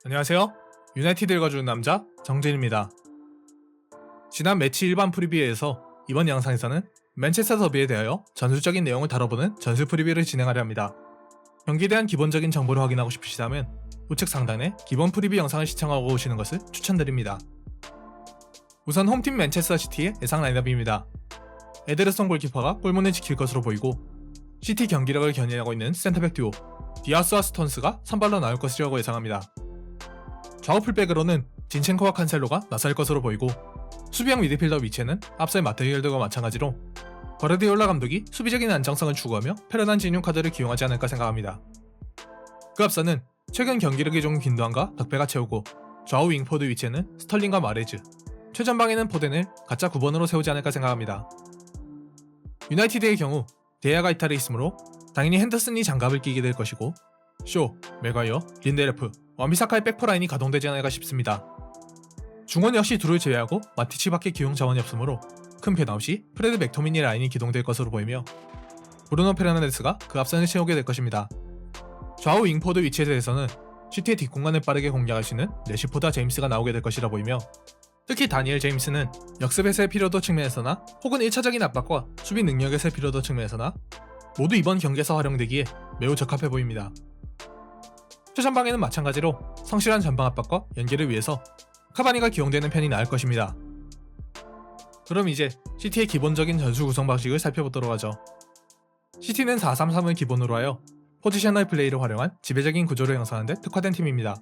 안녕하세요. 유나이티드 읽어주는 남자 정진입니다. 지난 매치 일반 프리뷰에서 이번 영상에서는 맨체스터 더비에 대하여 전술적인 내용을 다뤄보는 전술 프리뷰를 진행하려 합니다. 경기에 대한 기본적인 정보를 확인하고 싶으시다면 우측 상단에 기본 프리뷰 영상을 시청하고 오시는 것을 추천드립니다. 우선 홈팀 맨체스터 시티의 예상 라인업입니다. 에데르송 골키퍼가 골문을 지킬 것으로 보이고 시티 경기력을 견인하고 있는 센터백 듀오 디아스와 스톤스가 선발로 나올 것이라고 예상합니다. 좌우 풀백으로는 진첸코와 칸셀로가 나설 것으로 보이고 수비형 미드필더 위치에는 앞서의 마테일드와 마찬가지로 과르디올라 감독이 수비적인 안정성을 추구하며 편안한 진용 카드를 기용하지 않을까 생각합니다. 그 앞서는 최근 경기력이 좋은 긴도안과 덕배가 채우고 좌우 윙포드 위치에는 스털링과 마레즈, 최전방에는 포덴을 가짜 9번으로 세우지 않을까 생각합니다. 유나이티드의 경우 데야가 이탈에 있으므로 당연히 핸더슨이 장갑을 끼게 될 것이고 쇼, 맥과이어, 린데레프, 완비사카의 백포라인이 가동되지 않을까 싶습니다. 중원 역시 둘을 제외하고 마티치밖에 기용 자원이 없으므로 큰 변화 없이 프레드 맥토미니 라인이 기동될 것으로 보이며 브루노 페르난데스가 그 앞선을 채우게 될 것입니다. 좌우 윙포드 위치에 대해서는 시티의 뒷공간을 빠르게 공략할 수 있는 레시포드와 제임스가 나오게 될 것이라 보이며 특히 다니엘 제임스는 역습에서의 피로도 측면에서나 혹은 1차적인 압박과 수비 능력에서의 피로도 측면에서나 모두 이번 경기에서 활용되기에 매우 적합해 보입니다. 최전방에는 마찬가지로 성실한 전방 압박과 연계를 위해서 카바니가 기용되는 편이 나을 것입니다. 그럼 이제 시티의 기본적인 전술 구성 방식을 살펴보도록 하죠. 시티는 4-3-3을 기본으로 하여 포지셔널 플레이를 활용한 지배적인 구조를 형성하는 데 특화된 팀입니다.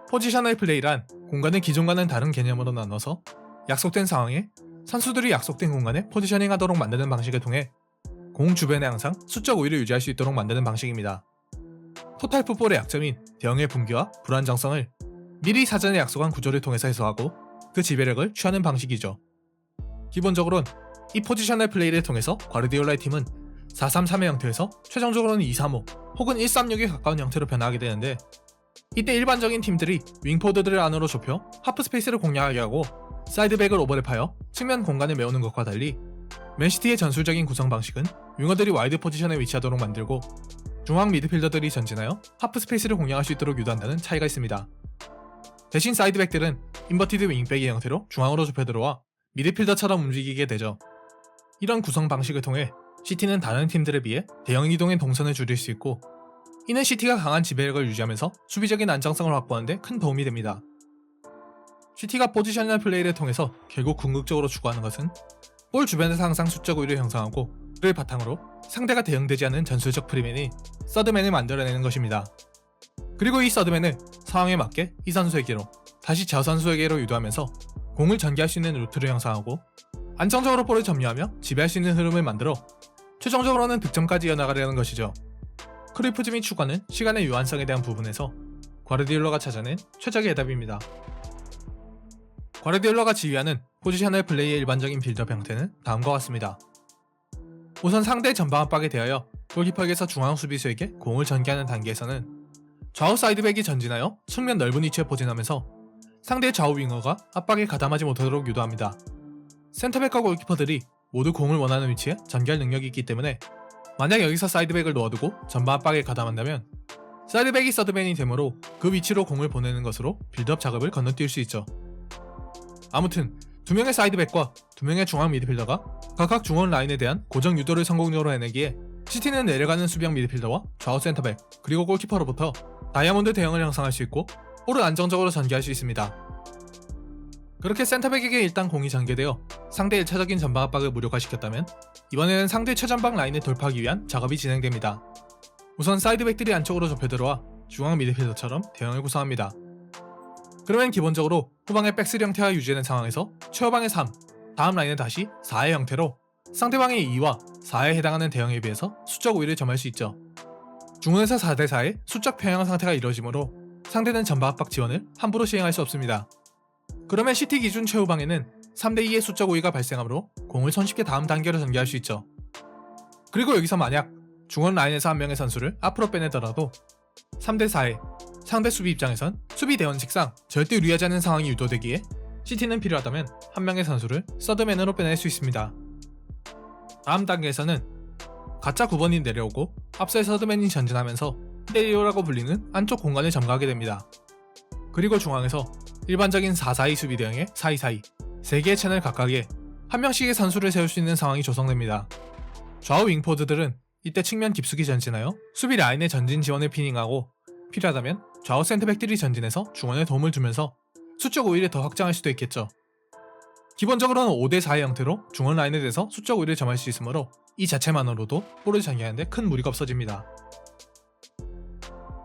포지셔널 플레이란 공간을 기존과는 다른 개념으로 나눠서 약속된 상황에 선수들이 약속된 공간에 포지셔닝 하도록 만드는 방식을 통해 공 주변에 항상 수적 우위를 유지할 수 있도록 만드는 방식입니다. 토탈 풋볼의 약점인 대형의 붕괴와 불안정성을 미리 사전에 약속한 구조를 통해서 해소하고 그 지배력을 취하는 방식이죠. 기본적으로는 이 포지셔널 플레이를 통해서 과르디올라의 팀은 4-3-3의 형태에서 최종적으로는 2-3-5 혹은 1-3-6에 가까운 형태로 변화하게 되는데 이때 일반적인 팀들이 윙포드들을 안으로 좁혀 하프 스페이스를 공략하게 하고 사이드백을 오버랩하여 측면 공간을 메우는 것과 달리 맨시티의 전술적인 구성 방식은 윙어들이 와이드 포지션에 위치하도록 만들고 중앙 미드필더들이 전진하여 하프 스페이스를 공략할 수 있도록 유도한다는 차이가 있습니다. 대신 사이드백들은 인버티드 윙백의 형태로 중앙으로 좁혀 들어와 미드필더처럼 움직이게 되죠. 이런 구성 방식을 통해 시티는 다른 팀들에 비해 대형 이동의 동선을 줄일 수 있고 이는 시티가 강한 지배력을 유지하면서 수비적인 안정성을 확보하는 데 큰 도움이 됩니다. 시티가 포지셔널 플레이를 통해서 결국 궁극적으로 추구하는 것은 볼 주변에서 항상 수적 우위를 형성하고 그를 바탕으로 상대가 대응되지 않는 전술적 프리맨이 서드맨을 만들어내는 것입니다. 그리고 이 서드맨을 상황에 맞게 이 선수에게로 다시 저 선수에게로 유도하면서 공을 전개할 수 있는 루트를 형성하고 안정적으로 볼을 점유하며 지배할 수 있는 흐름을 만들어 최종적으로는 득점까지 이어나가려는 것이죠. 크루이프즘이 추구하는 시간의 유한성에 대한 부분에서 과르디올라가 찾아낸 최적의 해답입니다. 과르디올라가 지휘하는 포지셔널 플레이의 일반적인 빌드업 형태는 다음과 같습니다. 우선 상대 전방 압박에 대하여 골키퍼에게서 중앙 수비수에게 공을 전개하는 단계에서는 좌우 사이드백이 전진하여 측면 넓은 위치에 포진하면서 상대의 좌우 윙어가 압박에 가담하지 못하도록 유도합니다. 센터백과 골키퍼들이 모두 공을 원하는 위치에 전개할 능력이 있기 때문에 만약 여기서 사이드백을 놓아두고 전방 압박에 가담한다면 사이드백이 서드맨이 되므로 그 위치로 공을 보내는 것으로 빌드업 작업을 건너뛸 수 있죠. 아무튼 2명의 사이드백과 2명의 중앙 미드필더가 각각 중원 라인에 대한 고정 유도를 성공적으로 해내기에 시티는 내려가는 수비형 미드필더와 좌우 센터백 그리고 골키퍼로부터 다이아몬드 대형을 형성할 수 있고 볼을 안정적으로 전개할 수 있습니다. 그렇게 센터백에게 일단 공이 전개되어 상대 1차적인 전방 압박을 무력화시켰다면 이번에는 상대 최전방 라인을 돌파하기 위한 작업이 진행됩니다. 우선 사이드백들이 안쪽으로 좁혀 들어와 중앙 미드필더처럼 대형을 구성합니다. 그러면 기본적으로 후방의 백스리 형태가 유지되는 상황에서 최후방의 3, 다음 라인은 다시 4의 형태로 상대방의 2와 4에 해당하는 대형에 비해서 수적 우위를 점할 수 있죠. 중원에서 4대4의 수적 평형 상태가 이루어지므로 상대는 전방 압박 지원을 함부로 시행할 수 없습니다. 그러면 시티 기준 최후방에는 3대2의 수적 우위가 발생하므로 공을 손쉽게 다음 단계로 전개할 수 있죠. 그리고 여기서 만약 중원 라인에서 한 명의 선수를 앞으로 빼내더라도 3대4의 상대 수비 입장에선 수비 대원칙상 절대 유리하지 않은 상황이 유도되기에 시티는 필요하다면 한 명의 선수를 서드맨으로 빼낼 수 있습니다. 다음 단계에서는 가짜 9번이 내려오고 앞서의 서드맨이 전진하면서 인테리어라고 불리는 안쪽 공간을 점거하게 됩니다. 그리고 중앙에서 일반적인 4-4-2 수비 대응의 4-2-4-2 3개의 채널 각각에 한 명씩의 선수를 세울 수 있는 상황이 조성됩니다. 좌우 윙포드들은 이때 측면 깊숙이 전진하여 수비 라인의 전진 지원을 피닝하고 필요하다면 좌우 센터백들이 전진해서 중원에 도움을 주면서 수적 우위를 더 확장할 수도 있겠죠. 기본적으로는 5대4의 형태로 중원 라인에 대해서 수적 우위를 점할 수 있으므로 이 자체만으로도 볼을 전개하는데 큰 무리가 없어집니다.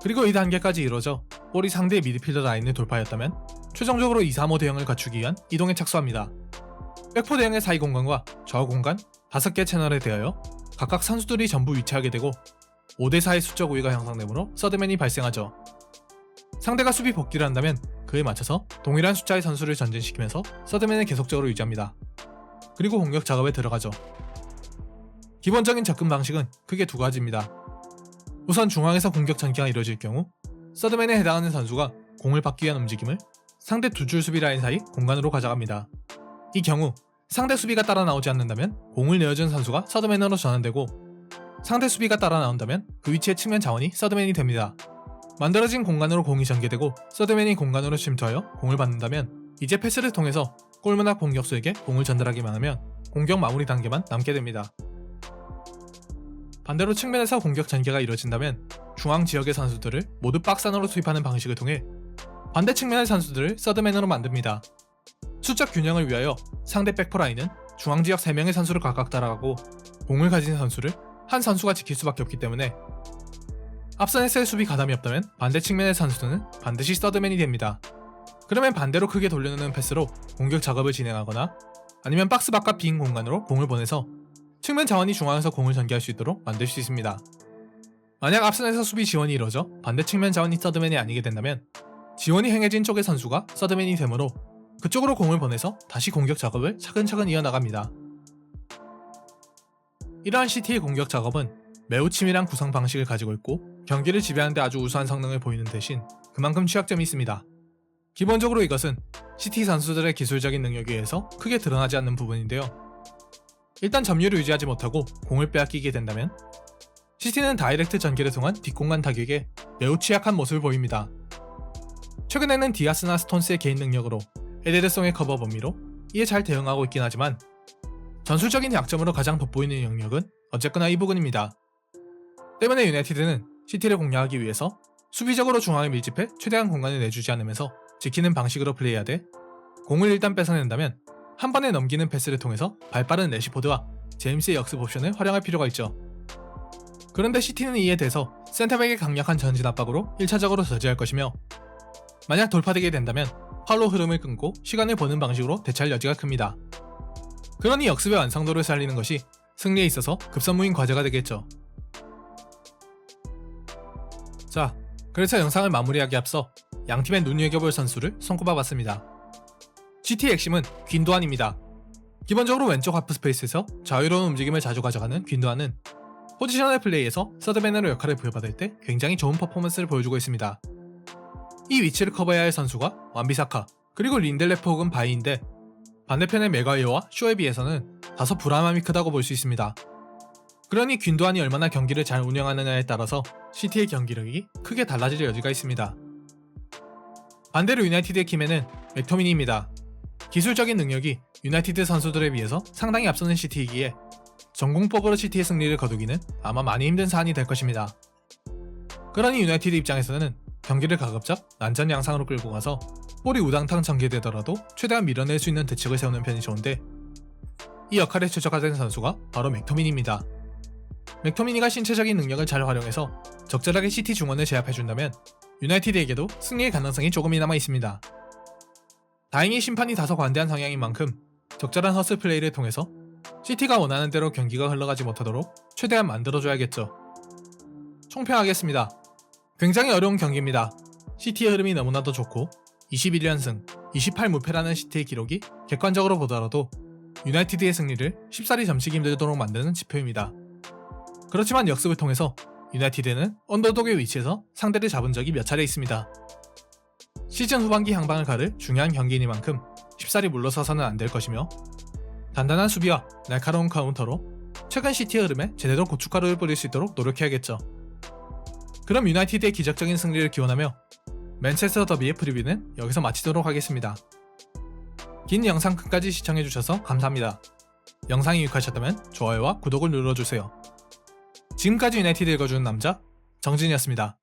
그리고 이 단계까지 이루어져 볼이 상대의 미드필더 라인을 돌파하였다면 최종적으로 2-3-5 대형을 갖추기 위한 이동에 착수합니다. 백포 대형의 사이 공간과 좌우 공간 5개 채널에 대하여 각각 선수들이 전부 위치하게 되고 5대4의 수적 우위가 형성되므로 서드맨이 발생하죠. 상대가 수비 복귀를 한다면 그에 맞춰서 동일한 숫자의 선수를 전진시키면서 서드맨을 계속적으로 유지합니다. 그리고 공격 작업에 들어가죠. 기본적인 접근 방식은 크게 두 가지입니다. 우선 중앙에서 공격 전개가 이루어질 경우 서드맨에 해당하는 선수가 공을 받기 위한 움직임을 상대 두 줄 수비 라인 사이 공간으로 가져갑니다. 이 경우 상대 수비가 따라 나오지 않는다면 공을 내어준 선수가 서드맨으로 전환되고 상대 수비가 따라 나온다면 그 위치의 측면 자원이 서드맨이 됩니다. 만들어진 공간으로 공이 전개되고 서드맨이 공간으로 침투하여 공을 받는다면 이제 패스를 통해서 골문 앞 공격수에게 공을 전달하기만 하면 공격 마무리 단계만 남게 됩니다. 반대로 측면에서 공격 전개가 이루어진다면 중앙 지역의 선수들을 모두 박스 안으로 투입하는 방식을 통해 반대 측면의 선수들을 서드맨으로 만듭니다. 수적 균형을 위하여 상대 백포 라인은 중앙 지역 3명의 선수를 각각 따라가고 공을 가진 선수를 한 선수가 지킬 수밖에 없기 때문에 앞선에서의 수비 가담이 없다면 반대 측면의 선수는 반드시 서드맨이 됩니다. 그러면 반대로 크게 돌려놓는 패스로 공격 작업을 진행하거나 아니면 박스 바깥 빈 공간으로 공을 보내서 측면 자원이 중앙에서 공을 전개할 수 있도록 만들 수 있습니다. 만약 앞선에서 수비 지원이 이루어져 반대 측면 자원이 서드맨이 아니게 된다면 지원이 행해진 쪽의 선수가 서드맨이 되므로 그쪽으로 공을 보내서 다시 공격 작업을 차근차근 이어나갑니다. 이러한 CT의 공격 작업은 매우 치밀한 구성 방식을 가지고 있고 경기를 지배하는 데 아주 우수한 성능을 보이는 대신 그만큼 취약점이 있습니다. 기본적으로 이것은 CT 선수들의 기술적인 능력에 의해서 크게 드러나지 않는 부분인데요. 일단 점유율을 유지하지 못하고 공을 빼앗기게 된다면 CT는 다이렉트 전개를 통한 뒷공간 타격에 매우 취약한 모습을 보입니다. 최근에는 디아스나 스톤스의 개인 능력으로 에데르송의 커버 범위로 이에 잘 대응하고 있긴 하지만 전술적인 약점으로 가장 돋보이는 영역은 어쨌거나 이 부분입니다. 때문에 유나이티드는 CT를 공략하기 위해서 수비적으로 중앙에 밀집해 최대한 공간을 내주지 않으면서 지키는 방식으로 플레이하되 공을 일단 뺏어낸다면 한 번에 넘기는 패스를 통해서 발빠른 레시포드와 제임스의 역습 옵션을 활용할 필요가 있죠. 그런데 CT는 이에 대해서 센터백의 강력한 전진 압박으로 1차적으로 저지할 것이며 만약 돌파되게 된다면 팔로 흐름을 끊고 시간을 버는 방식으로 대처할 여지가 큽니다. 그러니 역습의 완성도를 살리는 것이 승리에 있어서 급선무인 과제가 되겠죠. 자, 그래서 영상을 마무리하기 앞서 양팀의 눈여겨볼 선수를 손꼽아봤습니다. GT의 핵심은 귄도안입니다. 기본적으로 왼쪽 하프 스페이스에서 자유로운 움직임을 자주 가져가는 귄도안은 포지셔널 플레이에서 서드맨으로 역할을 부여받을 때 굉장히 좋은 퍼포먼스를 보여주고 있습니다. 이 위치를 커버해야 할 선수가 완비사카 그리고 린델레프 혹은 바이인데 반대편의 맥과이어와 쇼에 비해서는 다소 불안함이 크다고 볼 수 있습니다. 그러니 귄도안이 얼마나 경기를 잘 운영하느냐에 따라서 CT의 경기력이 크게 달라질 여지가 있습니다. 반대로 유나이티드의 키맨은 맥토미니입니다. 기술적인 능력이 유나이티드 선수들에 비해서 상당히 앞서는 CT이기에 전공법으로 CT의 승리를 거두기는 아마 많이 힘든 사안이 될 것입니다. 그러니 유나이티드 입장에서는 경기를 가급적 난전 양상으로 끌고 가서 볼이 우당탕 전개되더라도 최대한 밀어낼 수 있는 대책을 세우는 편이 좋은데 이 역할에 최적화된 선수가 바로 맥토미니입니다. 맥토미니가 신체적인 능력을 잘 활용해서 적절하게 CT 중원을 제압해준다면 유나이티드에게도 승리의 가능성이 조금이나마 있습니다. 다행히 심판이 다소 관대한 성향인 만큼 적절한 허슬 플레이를 통해서 CT가 원하는 대로 경기가 흘러가지 못하도록 최대한 만들어줘야겠죠. 총평하겠습니다. 굉장히 어려운 경기입니다. CT의 흐름이 너무나도 좋고 21연승, 28무패라는 CT의 기록이 객관적으로 보더라도 유나이티드의 승리를 쉽사리 점치기 힘들도록 만드는 지표입니다. 그렇지만 역습을 통해서 유나이티드는 언더독의 위치에서 상대를 잡은 적이 몇 차례 있습니다. 시즌 후반기 향방을 가를 중요한 경기이니만큼 쉽사리 물러서서는 안 될 것이며 단단한 수비와 날카로운 카운터로 최근 CT의 흐름에 제대로 고춧가루를 뿌릴 수 있도록 노력해야겠죠. 그럼 유나이티드의 기적적인 승리를 기원하며 맨체스터 더비의 프리뷰는 여기서 마치도록 하겠습니다. 긴 영상 끝까지 시청해주셔서 감사합니다. 영상이 유익하셨다면 좋아요와 구독을 눌러주세요. 지금까지 유나이티드 읽어주는 남자 정진이었습니다.